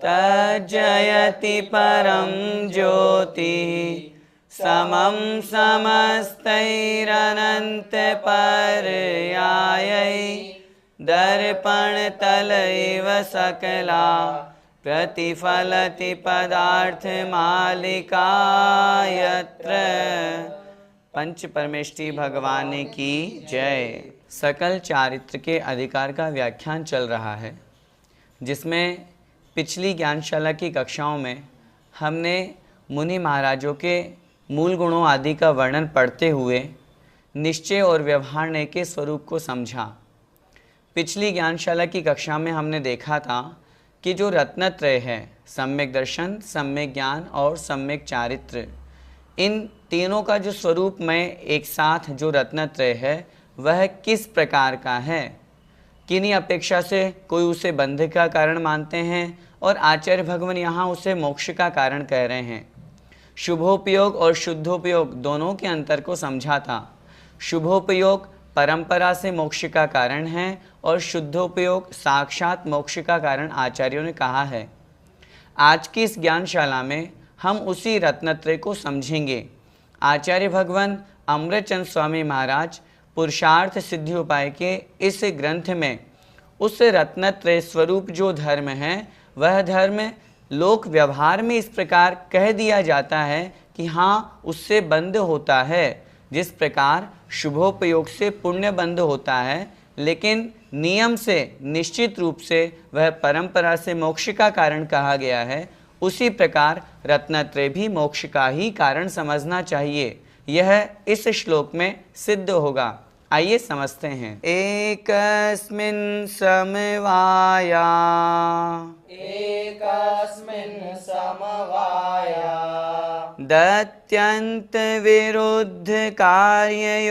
तज्जयति परं ज्योतिः समं समस्तैरनन्तपर्यायै दर्पणतलैव सकला प्रतिफलति पदार्थमालिका यत्र। पंच परमेष्ठी भगवान की जय। सकल चारित्र के अधिकार का व्याख्यान चल रहा है, जिसमें पिछली ज्ञानशाला की कक्षाओं में हमने मुनि महाराजों के मूल गुणों आदि का वर्णन पढ़ते हुए निश्चय और व्यवहार के स्वरूप को समझा। पिछली ज्ञानशाला की कक्षा में हमने देखा था कि जो रत्नत्रय है, सम्यक दर्शन, सम्यक ज्ञान और सम्यक चारित्र, इन तीनों का जो स्वरूप में एक साथ जो रत्नत्रय है वह किस प्रकार का है, किन्हीं अपेक्षा से कोई उसे बंध का कारण मानते हैं और आचार्य भगवान यहाँ उसे मोक्ष का कारण कह रहे हैं। शुभोपयोग और शुद्धोपयोग दोनों के अंतर को समझा था। शुभोपयोग परंपरा से मोक्ष का कारण है और शुद्धोपयोग साक्षात मोक्ष का कारण आचार्यों ने कहा है। आज की इस ज्ञानशाला में हम उसी रत्नत्रय को समझेंगे। आचार्य भगवान अमृतचंद स्वामी महाराज पुरुषार्थ सिद्धि उपाय के इस ग्रंथ में उस रत्नत्रय स्वरूप जो धर्म है वह धर्म लोक व्यवहार में इस प्रकार कह दिया जाता है कि हाँ उससे बंध होता है। जिस प्रकार शुभोपयोग से पुण्य बंध होता है, लेकिन नियम से निश्चित रूप से वह परंपरा से मोक्ष का कारण कहा गया है, उसी प्रकार रत्नत्रय भी मोक्ष का ही कारण समझना चाहिए। यह इस श्लोक में सिद्ध होगा। आइए समझते हैं। एकस्मिन् समवाया दत्यन्त विरुद्ध कार्ययोरपि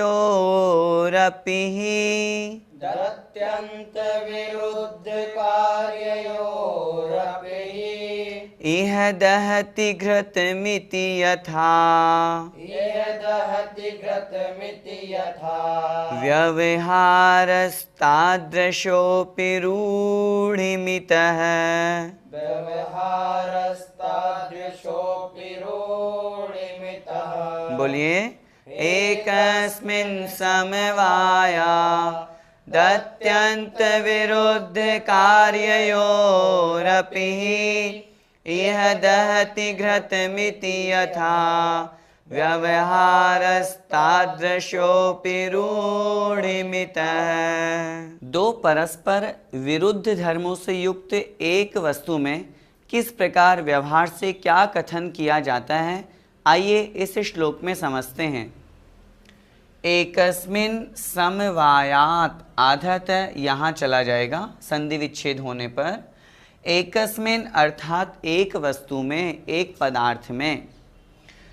इह दहति घृतमिति यथा व्यवहारस्तादृशोऽपि रूढिमितः। बोलिए। एकस्मिन् समवाया दत्यन्त विरुद्ध कार्ययोरपि इह दहति घृतमिति यथा व्यवहारस्तादृशोऽपि रूढिमितः। दो परस्पर विरुद्ध धर्मों से युक्त एक वस्तु में किस प्रकार व्यवहार से क्या कथन किया जाता है, आइए इस श्लोक में समझते हैं। एकस्मिन् समवायात, आधत यहाँ चला जाएगा संधि विच्छेद होने पर। एकस्मिन् अर्थात एक वस्तु में, एक पदार्थ में,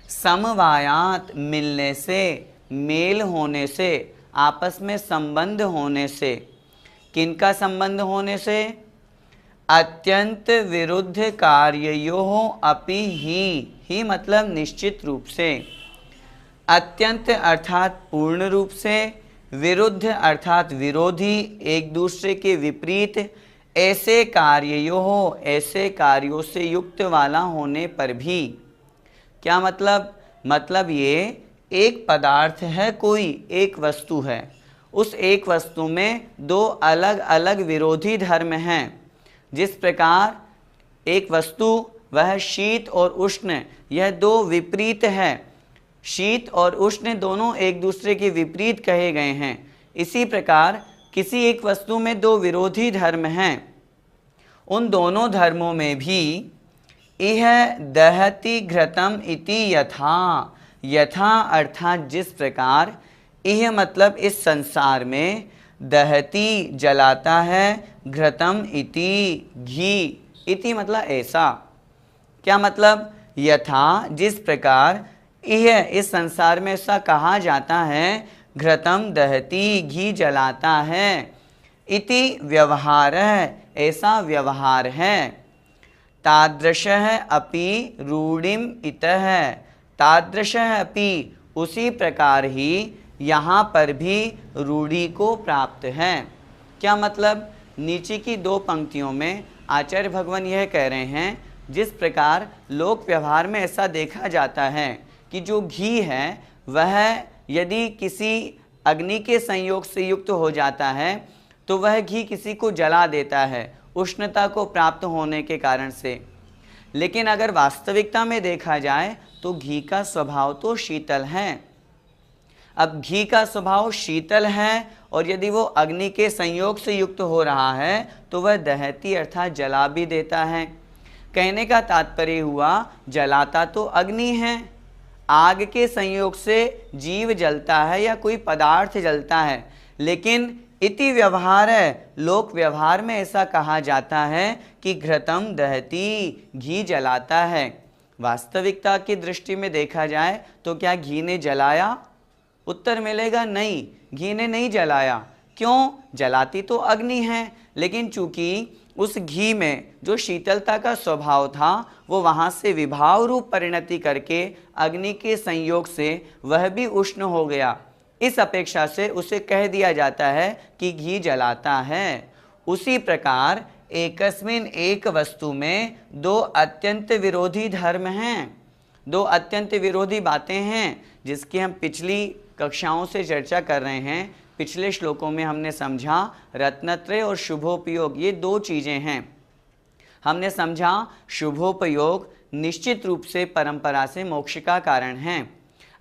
समवायात मिलने से, मेल होने से, आपस में संबंध होने से। किनका संबंध होने से? अत्यंत विरुद्ध कार्यों अपि ही मतलब निश्चित रूप से। अत्यंत अर्थात पूर्ण रूप से, विरुद्ध अर्थात विरोधी, एक दूसरे के विपरीत, ऐसे कार्यों से युक्त वाला होने पर भी। क्या मतलब? मतलब ये एक पदार्थ है, कोई एक वस्तु है, उस एक वस्तु में दो अलग अलग विरोधी धर्म हैं। जिस प्रकार एक वस्तु वह शीत और उष्ण, यह दो विपरीत है, शीत और उष्ण दोनों एक दूसरे के विपरीत कहे गए हैं। इसी प्रकार किसी एक वस्तु में दो विरोधी धर्म हैं, उन दोनों धर्मों में भी इह दहति घृतम इति यथा, यथा अर्थात जिस प्रकार, यह मतलब इस संसार में दहती जलाता है, घृतम इति घी, इति मतलब ऐसा। क्या मतलब? यथा जिस प्रकार यह इस संसार में ऐसा कहा जाता है, घृतम दहती घी जलाता है, इति व्यवहार है, ऐसा व्यवहार है। तादृशः अपि रूढ़िम इतः, तादृशः अपि उसी प्रकार ही यहाँ पर भी रूढ़ी को प्राप्त है। क्या मतलब? नीचे की दो पंक्तियों में आचार्य भगवान यह कह रहे हैं, जिस प्रकार लोक व्यवहार में ऐसा देखा जाता है कि जो घी है वह यदि किसी अग्नि के संयोग से युक्त हो जाता है तो वह घी किसी को जला देता है उष्णता को प्राप्त होने के कारण से। लेकिन अगर वास्तविकता में देखा जाए तो घी का स्वभाव तो शीतल है। अब घी का स्वभाव शीतल है और यदि वो अग्नि के संयोग से युक्त हो रहा है तो वह दहती अर्थात जला भी देता है। कहने का तात्पर्य हुआ, जलाता तो अग्नि है, आग के संयोग से जीव जलता है या कोई पदार्थ जलता है, लेकिन इति व्यवहार है, लोक व्यवहार में ऐसा कहा जाता है कि घृतम दहती घी जलाता है। वास्तविकता की दृष्टि में देखा जाए तो क्या घी ने जलाया? उत्तर मिलेगा नहीं, घी ने नहीं जलाया। क्यों? जलाती तो अग्नि है, लेकिन चूंकि उस घी में जो शीतलता का स्वभाव था वो वहाँ से विभाव रूप परिणति करके अग्नि के संयोग से वह भी उष्ण हो गया। इस अपेक्षा से उसे कह दिया जाता है कि घी जलाता है। उसी प्रकार एकस्मिन एक वस्तु में दो अत्यंत विरोधी धर्म हैं, दो अत्यंत विरोधी बातें हैं, जिसकी हम पिछली कक्षाओं से चर्चा कर रहे हैं। पिछले श्लोकों में हमने समझा रत्नत्रय और शुभोपयोग ये दो चीज़ें हैं। हमने समझा शुभोपयोग निश्चित रूप से परंपरा से मोक्ष का कारण है।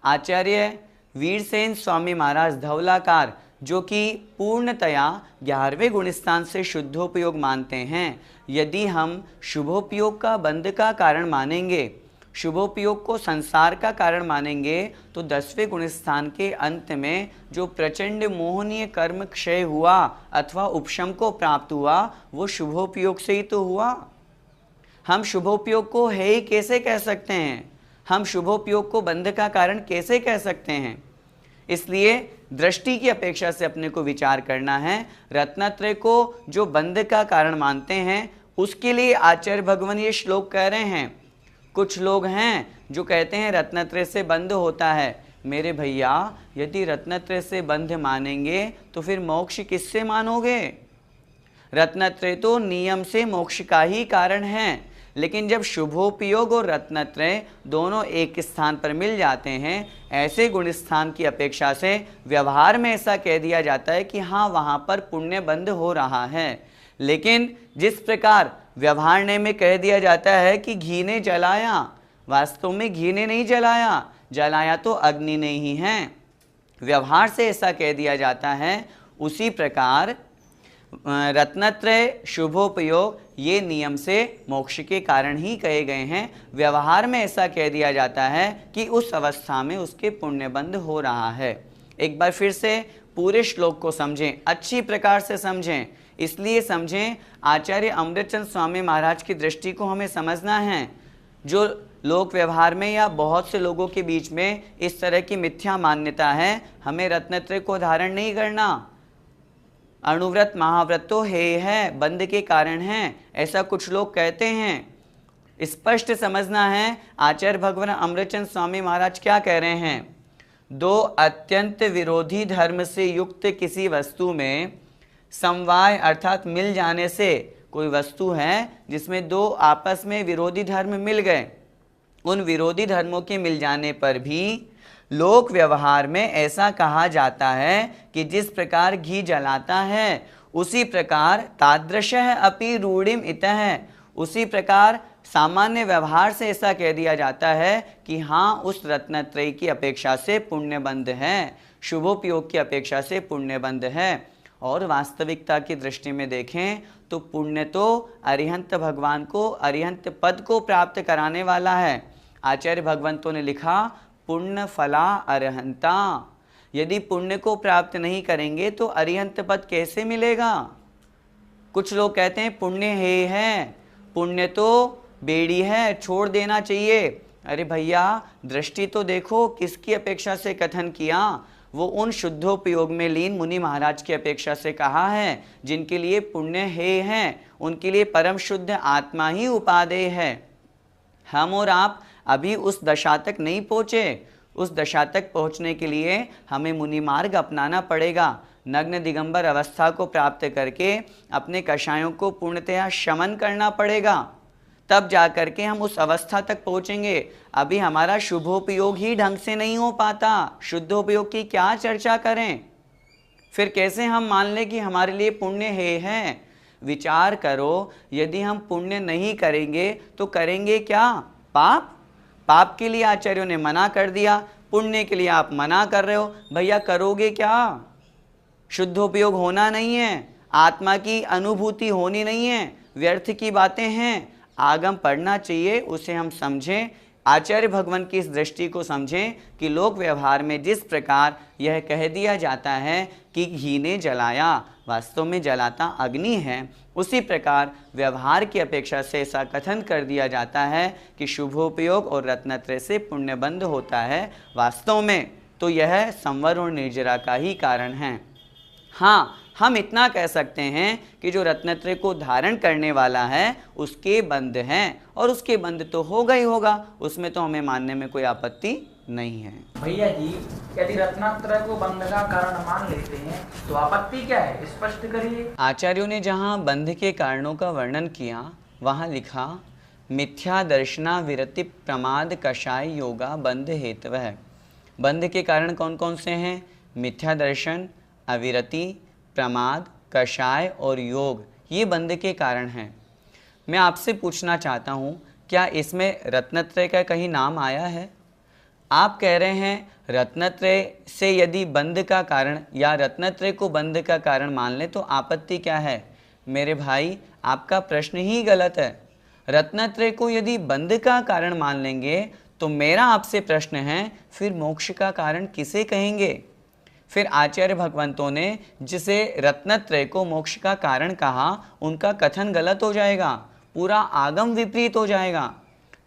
आचार्य वीरसेन स्वामी महाराज धवलाकार, जो कि पूर्णतया 11वें गुणस्थान से शुद्धोपयोग मानते हैं, यदि हम शुभोपयोग का बंध का कारण मानेंगे, शुभोपयोग को संसार का कारण मानेंगे, तो 10वें गुणस्थान के अंत में जो प्रचंड मोहनीय कर्म क्षय हुआ अथवा उपशम को प्राप्त हुआ वो शुभोपयोग से ही तो हुआ। हम शुभोपयोग को है ही कैसे कह सकते हैं? हम शुभोपयोग को बंध का कारण कैसे कह सकते हैं? इसलिए दृष्टि की अपेक्षा से अपने को विचार करना है। रत्नत्रय को जो बंध का कारण मानते हैं उसके लिए आचार्य भगवान ये श्लोक कह रहे हैं। कुछ लोग हैं जो कहते हैं रत्नत्रय से बंध होता है। मेरे भैया, यदि रत्नत्रय से बंध मानेंगे तो फिर मोक्ष किससे मानोगे? रत्नत्रय तो नियम से मोक्ष का ही कारण है, लेकिन जब शुभोपयोग और रत्नत्रय दोनों एक स्थान पर मिल जाते हैं, ऐसे गुण स्थान की अपेक्षा से व्यवहार में ऐसा कह दिया जाता है कि हाँ वहाँ पर पुण्य बंध हो रहा है। लेकिन जिस प्रकार व्यवहार में कह दिया जाता है कि घी ने जलाया, वास्तव में घी ने नहीं जलाया, जलाया तो अग्नि ने ही है। व्यवहार से ऐसा कह दिया जाता है। उसी प्रकार रत्नत्रय शुभोपयोग ये नियम से मोक्ष के कारण ही कहे गए हैं। व्यवहार में ऐसा कह दिया जाता है कि उस अवस्था में उसके पुण्यबंध हो रहा है। एक बार फिर से पूरे श्लोक को समझें, अच्छी प्रकार से समझें। इसलिए समझें, आचार्य अमृतचंद स्वामी महाराज की दृष्टि को हमें समझना है। जो लोक व्यवहार में या बहुत से लोगों के बीच में इस तरह की मिथ्या मान्यता है, हमें रत्नत्रय को धारण नहीं करना। अणुव्रत महाव्रत तो है, बंध के कारण है, ऐसा कुछ लोग कहते हैं। स्पष्ट समझना है आचार्य भगवान अमृतचंद स्वामी महाराज क्या कह रहे हैं। दो अत्यंत विरोधी धर्म से युक्त किसी वस्तु में समवाय अर्थात मिल जाने से, कोई वस्तु है जिसमें दो आपस में विरोधी धर्म मिल गए, उन विरोधी धर्मों के मिल जाने पर भी लोक व्यवहार में ऐसा कहा जाता है कि जिस प्रकार घी जलाता है उसी प्रकार तादृशः अपि रूढ़िम इतः, उसी प्रकार सामान्य व्यवहार से ऐसा कह दिया जाता है कि हाँ उस रत्नत्रयी की अपेक्षा से पुण्यबंध है, शुभोपयोग की अपेक्षा से पुण्यबंध है। और वास्तविकता की दृष्टि में देखें तो पुण्य तो अरिहंत भगवान को, अरिहंत पद को प्राप्त कराने वाला है। आचार्य भगवंतों ने लिखा पुण्य फला अरहंता, यदि पुण्य को प्राप्त नहीं करेंगे तो अरिहंत पद कैसे मिलेगा? कुछ लोग कहते हैं पुण्य है, पुण्य तो बेड़ी है, छोड़ देना चाहिए। अरे भैया, दृष्टि तो देखो, किसकी अपेक्षा से कथन किया? वो उन शुद्धोपयोग में लीन मुनि महाराज की अपेक्षा से कहा है जिनके लिए पुण्य है, उनके लिए परम शुद्ध आत्मा ही उपादेय है। हम और आप अभी उस दशा तक नहीं पहुँचे। उस दशा तक पहुँचने के लिए हमें मुनि मार्ग अपनाना पड़ेगा। नग्न दिगंबर अवस्था को प्राप्त करके अपने कषायों को पूर्णतया शमन करना पड़ेगा, तब जा करके हम उस अवस्था तक पहुँचेंगे। अभी हमारा शुभोपयोग ही ढंग से नहीं हो पाता, शुद्धोपयोग की क्या चर्चा करें? फिर कैसे हम मान लें कि हमारे लिए पुण्य है? विचार करो, यदि हम पुण्य नहीं करेंगे तो करेंगे क्या? पाप। पाप के लिए आचार्यों ने मना कर दिया, पुण्य के लिए आप मना कर रहे हो। भैया करोगे क्या? शुद्धोपयोग होना नहीं है, आत्मा की अनुभूति होनी नहीं है, व्यर्थ की बातें हैं। आगम पढ़ना चाहिए, उसे हम समझें, आचार्य भगवान की इस दृष्टि को समझें कि लोक व्यवहार में जिस प्रकार यह कह दिया जाता है कि घी ने जलाया, वास्तव में जलाता अग्नि है, उसी प्रकार व्यवहार की अपेक्षा से ऐसा कथन कर दिया जाता है कि शुभोपयोग और रत्नत्रय से पुण्यबंध होता है। वास्तव में तो यह संवर और निर्जरा का ही कारण है। हाँ, हम इतना कह सकते हैं कि जो रत्नत्रय को धारण करने वाला है उसके बंध हैं, और उसके बंध तो होगा ही होगा, उसमें तो हमें मानने में कोई आपत्ति नहीं है। भैया जी, यदि रत्नत्रय को बंध का कारण मान लेते हैं तो आपत्ति क्या है, स्पष्ट करिए। आचार्यों ने जहाँ बंध के कारणों का वर्णन किया वहाँ लिखा मिथ्या दर्शना विरति प्रमाद कषाय योगा बंध हेतवः। बंध के कारण कौन कौन से हैं? मिथ्या दर्शन, अविरति, प्रमाद, कषाय और योग, ये बंध के कारण हैं। मैं आपसे पूछना चाहता हूँ, क्या इसमें रत्नत्रय का कहीं नाम आया है? आप कह रहे हैं रत्नत्रय से यदि बंध का कारण या रत्नत्रय को बंध का कारण मान ले तो आपत्ति क्या है? मेरे भाई, आपका प्रश्न ही गलत है। रत्नत्रय को यदि बंध का कारण मान लेंगे तो मेरा आपसे प्रश्न है, फिर मोक्ष का कारण किसे कहेंगे? फिर आचार्य भगवंतों ने जिसे रत्नत्रय को मोक्ष का कारण कहा, उनका कथन गलत हो जाएगा, पूरा आगम विपरीत हो जाएगा।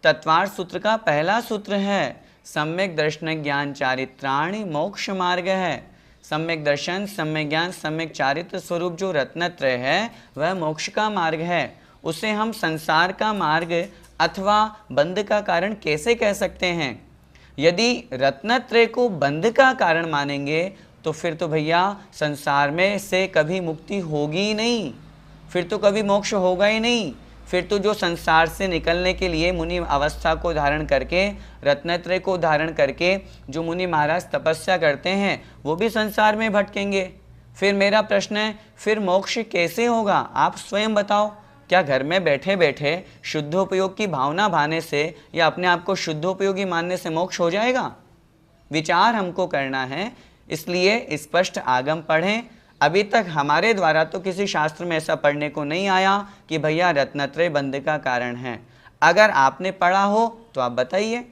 तत्वार्थ सूत्र का पहला सूत्र है सम्यक दर्शन ज्ञान चारित्राणि मोक्ष मार्ग है। सम्यक दर्शन, सम्यक ज्ञान, सम्यक चारित्र स्वरूप जो रत्नत्रय है वह मोक्ष का मार्ग है। उसे हम संसार का मार्ग अथवा बंध का कारण कैसे कह सकते हैं? यदि रत्नत्रय को बंध का कारण मानेंगे तो फिर तो भैया संसार में से कभी मुक्ति होगी ही नहीं, फिर तो कभी मोक्ष होगा ही नहीं। फिर तो जो संसार से निकलने के लिए मुनि अवस्था को धारण करके, रत्नत्रय को धारण करके जो मुनि महाराज तपस्या करते हैं वो भी संसार में भटकेंगे। फिर मेरा प्रश्न है, फिर मोक्ष कैसे होगा? आप स्वयं बताओ। क्या घर में बैठे बैठे शुद्धोपयोग की भावना भाने से या अपने आप को शुद्धोपयोगी मानने से मोक्ष हो जाएगा? विचार हमको करना है, इसलिए स्पष्ट आगम पढ़ें। अभी तक हमारे द्वारा तो किसी शास्त्र में ऐसा पढ़ने को नहीं आया कि भैया रत्नत्रय बंध का कारण है। अगर आपने पढ़ा हो तो आप बताइए।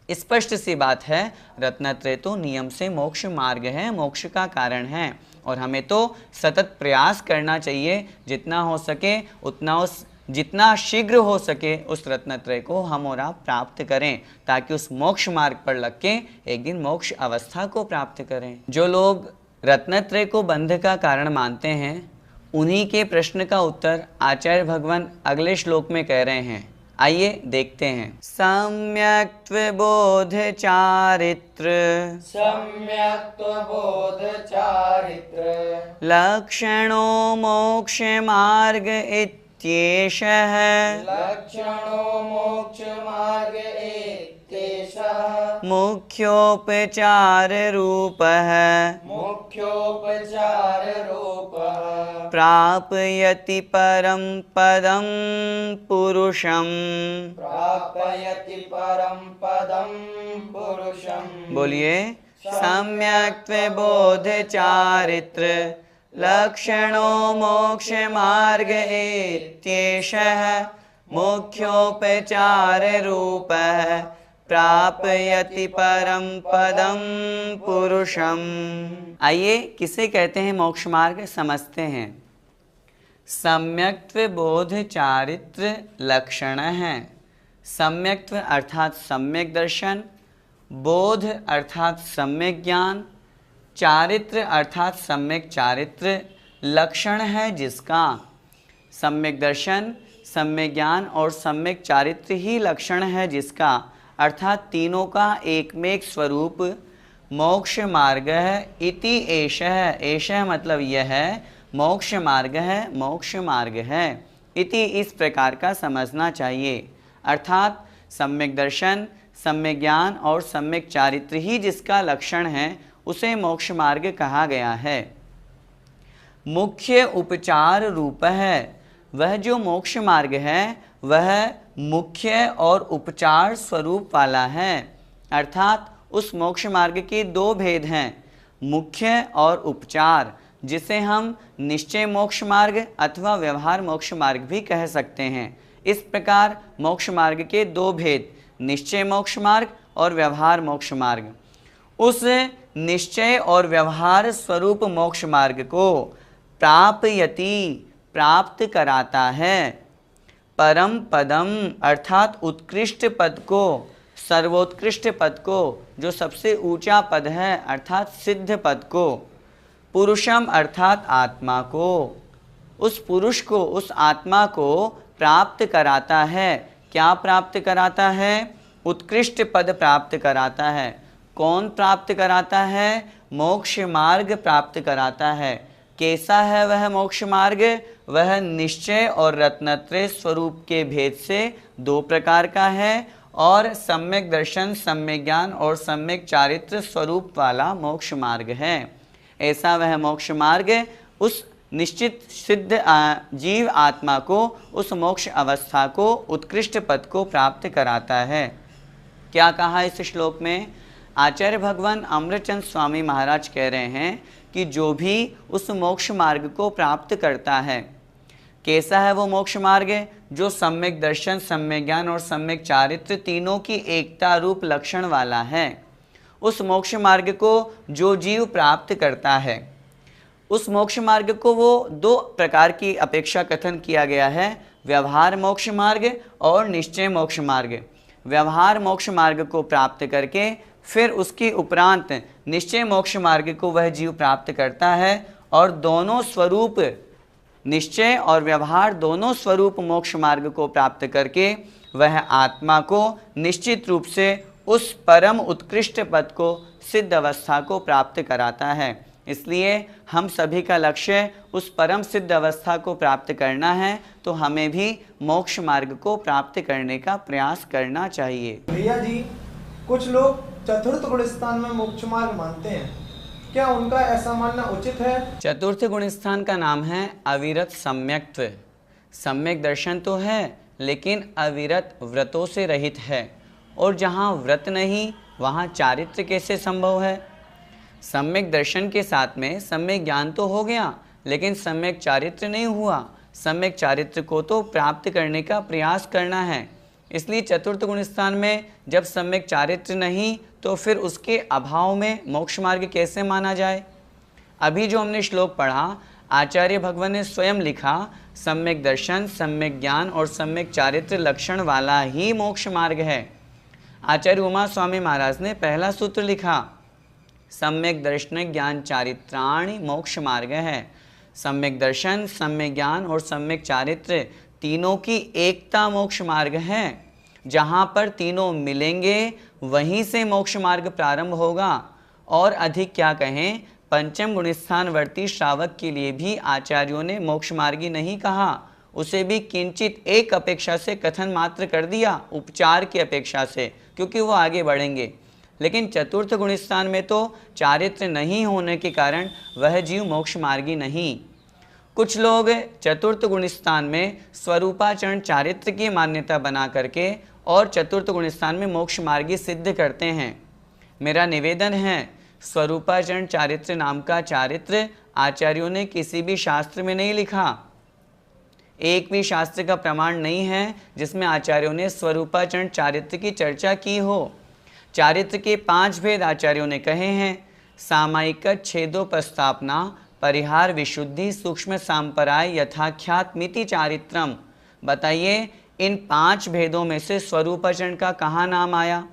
स्पष्ट सी बात है, रत्नत्रय तो नियम से मोक्ष मार्ग है, मोक्ष का कारण है, और हमें तो सतत प्रयास करना चाहिए, जितना हो सके उतना, जितना शीघ्र हो सके उस रत्नत्रय को हम और आप प्राप्त करें, ताकि उस मोक्ष मार्ग पर लग के एक दिन मोक्ष अवस्था को प्राप्त करें। जो लोग रत्नत्रय को बंध का कारण मानते हैं, उन्हीं के प्रश्न का उत्तर आचार्य भगवान अगले श्लोक में कह रहे हैं। आइए देखते हैं। सम्यक्त्व बोध चारित्र, सम्यक्त्व बोध चारित्र, लक्षणो मोक्ष मार्ग इत्येषः, लक्षणो मोक्ष मार्ग इत्येषः, मुख्योपचार रूपः, मुख्योपचार रूपः, प्रापयति परं पदं पुरुषं, प्रापयति परं पदं पुरुषं। बोलिए, सम्यक्त्व बोध चारित्र, लक्षणो मोक्ष मार्ग इत्येषः, मुख्योपचार रूपः, प्रापयति परम पदम पुरुषम। आइए किसे कहते हैं मोक्ष मार्ग समझते हैं। सम्यक्त्व बोध चारित्र लक्षण है। सम्यक्त्व अर्थात सम्यक दर्शन, बोध अर्थात सम्यक ज्ञान, चारित्र अर्थात सम्यक चारित्र लक्षण है जिसका। सम्यक दर्शन, सम्यक ज्ञान और सम्यक चारित्र ही लक्षण है जिसका, अर्थात तीनों का एकमेक स्वरूप मोक्ष मार्ग है। इति एषः, एषः मतलब यह है, मोक्ष मार्ग है, मोक्ष मार्ग है। इति इस प्रकार का समझना चाहिए, अर्थात सम्यक दर्शन, सम्यक ज्ञान और सम्यक चारित्र ही जिसका लक्षण है उसे मोक्ष मार्ग कहा गया है। मुख्य उपचार रूप है। वह जो मोक्ष मार्ग है वह मुख्य और उपचार स्वरूप वाला है, अर्थात उस मोक्ष मार्ग के दो भेद हैं, मुख्य और उपचार, जिसे हम निश्चय मोक्ष मार्ग अथवा व्यवहार मोक्ष मार्ग भी कह सकते हैं। इस प्रकार मोक्ष मार्ग के दो भेद, निश्चय मोक्ष मार्ग और व्यवहार मोक्ष मार्ग। उस निश्चय और व्यवहार स्वरूप मोक्ष मार्ग को प्रापयति, प्राप्त कराता है, परम पदम अर्थात उत्कृष्ट पद को, सर्वोत्कृष्ट पद को, जो सबसे ऊंचा पद है अर्थात सिद्ध पद को, पुरुषम अर्थात आत्मा को, उस पुरुष को, उस आत्मा को प्राप्त कराता है। क्या प्राप्त कराता है? उत्कृष्ट पद प्राप्त कराता है। कौन प्राप्त कराता है? मोक्ष मार्ग प्राप्त कराता है। कैसा है वह मोक्ष मार्ग? वह निश्चय और रत्नत्रय स्वरूप के भेद से दो प्रकार का है और सम्यक दर्शन, सम्यक ज्ञान और सम्यक चारित्र स्वरूप वाला मोक्ष मार्ग है। ऐसा वह मोक्ष मार्ग उस निश्चित सिद्ध जीव आत्मा को, उस मोक्ष अवस्था को, उत्कृष्ट पद को प्राप्त कराता है। क्या कहा इस श्लोक में? आचार्य भगवान अमृतचंद स्वामी महाराज कह रहे हैं कि जो भी उस मोक्ष मार्ग को प्राप्त करता है, कैसा है वो मोक्ष मार्ग? जो सम्यक दर्शन, सम्यक ज्ञान और सम्यक चारित्र तीनों की एकता रूप लक्षण वाला है। उस मोक्ष मार्ग को जो जीव प्राप्त करता है, उस मोक्ष मार्ग को वो दो प्रकार की अपेक्षा कथन किया गया है, व्यवहार मोक्ष मार्ग और निश्चय मोक्ष मार्ग। व्यवहार मोक्ष मार्ग को प्राप्त करके फिर उसके उपरांत निश्चय मोक्ष मार्ग को वह जीव प्राप्त करता है और दोनों स्वरूप, निश्चय और व्यवहार दोनों स्वरूप मोक्ष मार्ग को प्राप्त करके वह आत्मा को निश्चित रूप से उस परम उत्कृष्ट पद को, सिद्ध अवस्था को प्राप्त कराता है। इसलिए हम सभी का लक्ष्य उस परम सिद्ध अवस्था को प्राप्त करना है, तो हमें भी मोक्ष मार्ग को प्राप्त करने का प्रयास करना चाहिए। भैया जी, कुछ लोग चतुर्थ गुण स्थान में मोक्ष मार्ग मानते हैं, क्या उनका ऐसा मानना उचित है? चतुर्थ गुण स्थान का नाम है अविरत सम्यक्त्व। सम्यक दर्शन तो है लेकिन अविरत व्रतों से रहित है, और जहाँ व्रत नहीं वहाँ चारित्र कैसे संभव है? सम्यक दर्शन के साथ में सम्यक ज्ञान तो हो गया लेकिन सम्यक चारित्र नहीं हुआ। सम्यक चारित्र को तो प्राप्त करने का प्रयास करना है। इसलिए चतुर्थ गुण स्थान में जब सम्यक चारित्र नहीं तो फिर उसके अभाव में मोक्ष मार्ग कैसे माना जाए? अभी जो हमने श्लोक पढ़ा, आचार्य भगवान ने स्वयं लिखा, सम्यक दर्शन, सम्यक ज्ञान और सम्यक चारित्र लक्षण वाला ही मोक्ष मार्ग है। आचार्य उमा स्वामी महाराज ने पहला सूत्र लिखा, सम्यक दर्शन ज्ञान चारित्राणि मोक्ष मार्ग है। सम्यक दर्शन, सम्यक ज्ञान और सम्यक चारित्र तीनों की एकता मोक्ष मार्ग है। जहाँ पर तीनों मिलेंगे वहीं से मोक्ष मार्ग प्रारंभ होगा। और अधिक क्या कहें, पंचम गुणस्थानवर्ती श्रावक के लिए भी आचार्यों ने मोक्ष मार्गी नहीं कहा, उसे भी किंचित एक अपेक्षा से कथन मात्र कर दिया, उपचार की अपेक्षा से, क्योंकि वो आगे बढ़ेंगे। लेकिन चतुर्थ गुणस्थान में तो चारित्र नहीं होने के कारण वह जीव मोक्ष मार्गी नहीं। कुछ लोग चतुर्थ गुणस्थान में स्वरूपाचरण चारित्र की मान्यता बना करके और चतुर्थ गुणस्थान में मोक्ष मार्गी सिद्ध करते हैं। मेरा निवेदन है, स्वरूपाचरण चारित्र नाम का चारित्र आचार्यों ने किसी भी शास्त्र में नहीं लिखा। एक भी शास्त्र का प्रमाण नहीं है जिसमें आचार्यों ने स्वरूपाचरण चारित्र की चर्चा की हो। चारित्र के 5 भेद आचार्यों ने कहे हैं। सामायिक छेदोपस्थापना, परिहार, विशुद्धि, सूक्ष्म सांपराय, यथाख्यात मिति चारित्रम। बताइए इन 5 भेदों में से स्वरूपाचरण का कहाँ नाम आया?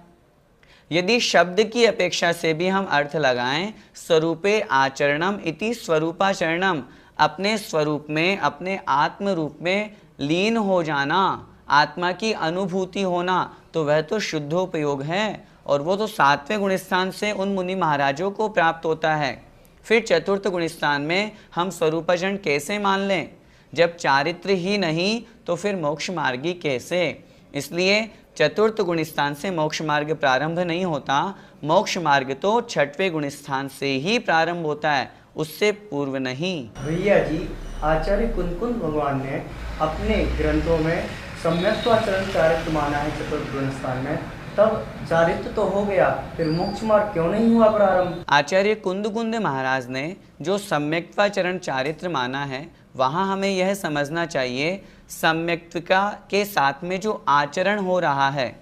यदि शब्द की अपेक्षा से भी हम अर्थ लगाएं, स्वरूपे आचरणम इति स्वरूपाचरणम, अपने स्वरूप में, अपने आत्म रूप में लीन हो जाना, आत्मा की अनुभूति होना, तो वह तो शुद्धोपयोग है और वो तो 7वें गुणस्थान से उन मुनि महाराजों को प्राप्त होता है। फिर चतुर्थ गुणस्थान में हम स्वरूपाचरण कैसे मान लें? जब चारित्र ही नहीं तो फिर मोक्ष मार्गी कैसे? इसलिए चतुर्थ गुणस्थान से मोक्ष मार्ग प्रारंभ नहीं होता। मोक्ष मार्ग तो 6वें गुणस्थान से ही प्रारंभ होता है, उससे पूर्व नहीं। भैया जी, आचार्य कुंद भगवान ने अपने ग्रंथों में सम्यक्त्वाचरण चारित्र माना है चतुर्थ गुणस्थान में, तब चारित्र तो हो गया, फिर मोक्ष मार्ग क्यों नहीं हुआ प्रारंभ? आचार्य कुंद महाराज ने जो सम्यक्त्वाचरण चारित्र माना है, वहाँ हमें यह समझना चाहिए सम्यक्त्विका के साथ में जो आचरण हो रहा है,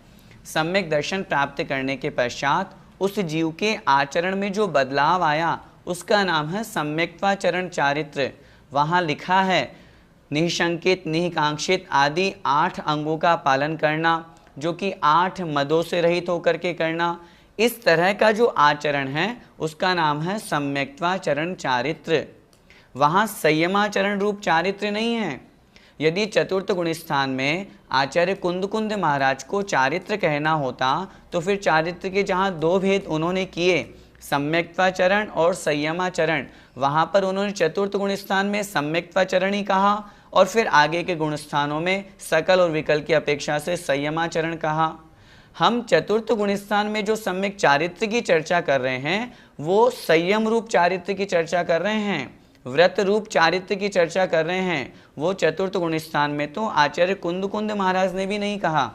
सम्यक दर्शन प्राप्त करने के पश्चात उस जीव के आचरण में जो बदलाव आया, उसका नाम है सम्यक्त्वाचरण चारित्र। वहाँ लिखा है निःशंकित, निःकांक्षित आदि 8 अंगों का पालन करना, जो कि 8 मदों से रहित होकर के करना। इस तरह का जो आचरण है उसका नाम है सम्यक्त्वाचरण चारित्र। वहाँ संयमाचरण रूप चारित्र नहीं है। यदि चतुर्थ गुणस्थान में आचार्य कुंद महाराज को चारित्र कहना होता तो फिर चारित्र के जहाँ 2 भेद उन्होंने किए, सम्यक्त्वाचरण और संयमाचरण, वहाँ पर उन्होंने चतुर्थ गुणस्थान में सम्यक्त्वाचरण ही कहा और फिर आगे के गुणस्थानों में सकल और विकल की अपेक्षा से संयमाचरण कहा। हम चतुर्थ गुणस्थान में जो सम्यक चारित्र की चर्चा कर रहे हैं वो संयम रूप चारित्र की चर्चा कर रहे हैं, व्रत रूप चारित्र की चर्चा कर रहे हैं। वो चतुर्थ गुणस्थान में तो आचार्य कुंद महाराज ने भी नहीं कहा।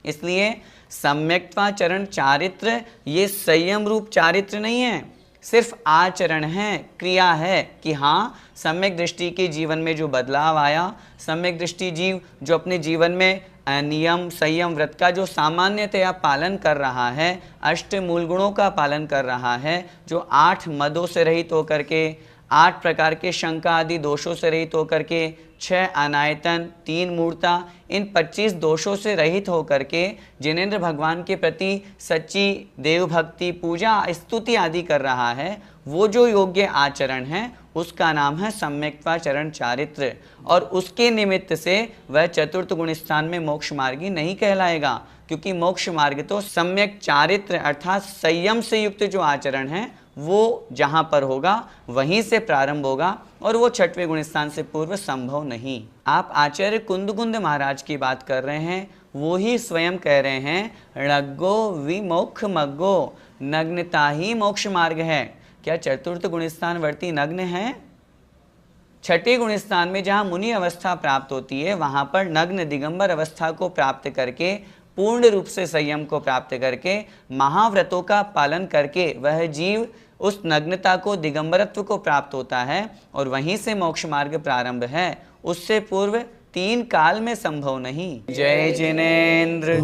इसलिए सम्यक्त्वाचरण चारित्र ये संयम रूप चारित्र नहीं है, सिर्फ आचरण है, क्रिया है कि हाँ सम्यक दृष्टि के जीवन में जो बदलाव आया, सम्यक दृष्टि जीव जो अपने जीवन में नियम संयम व्रत का जो सामान्यतया पालन कर रहा है, 8 मूल गुणों का पालन कर रहा है, जो 8 मदों से रहित होकर के, 8 प्रकार के शंका आदि दोषों से रहित होकर के, 6 अनायतन, 3 मूर्ता, इन 25 दोषों से रहित होकर के जिनेंद्र भगवान के प्रति सच्ची देव भक्ति, पूजा, स्तुति आदि कर रहा है, वो जो योग्य आचरण है उसका नाम है सम्यक्त्वाचरण चारित्र। और उसके निमित्त से वह चतुर्थ गुणस्थान में मोक्ष मार्गी नहीं कहलाएगा, क्योंकि मोक्ष मार्ग तो सम्यक चारित्र अर्थात संयम से युक्त जो आचरण है वो जहाँ पर होगा वहीं से प्रारंभ होगा और वो 6वें गुणस्थान से पूर्व संभव नहीं। आप आचार्य कुंद महाराज की बात कर रहे हैं, वो ही स्वयं कह रहे हैं णग्गो विमोक्ष मग्गो, नग्नता ही मोक्ष मार्ग है। क्या चतुर्थ गुणस्थान वर्ती नग्न है? 6ठे गुणस्थान में जहाँ मुनि अवस्था प्राप्त होती है वहाँ पर नग्न दिगंबर अवस्था को प्राप्त करके, पूर्ण रूप से संयम को प्राप्त करके, महाव्रतों का पालन करके वह जीव उस नग्नता को, दिगंबरत्व को प्राप्त होता है और वहीं से मोक्ष मार्ग प्रारंभ है, उससे पूर्व 3 काल में संभव नहीं। जय जिनेंद्र।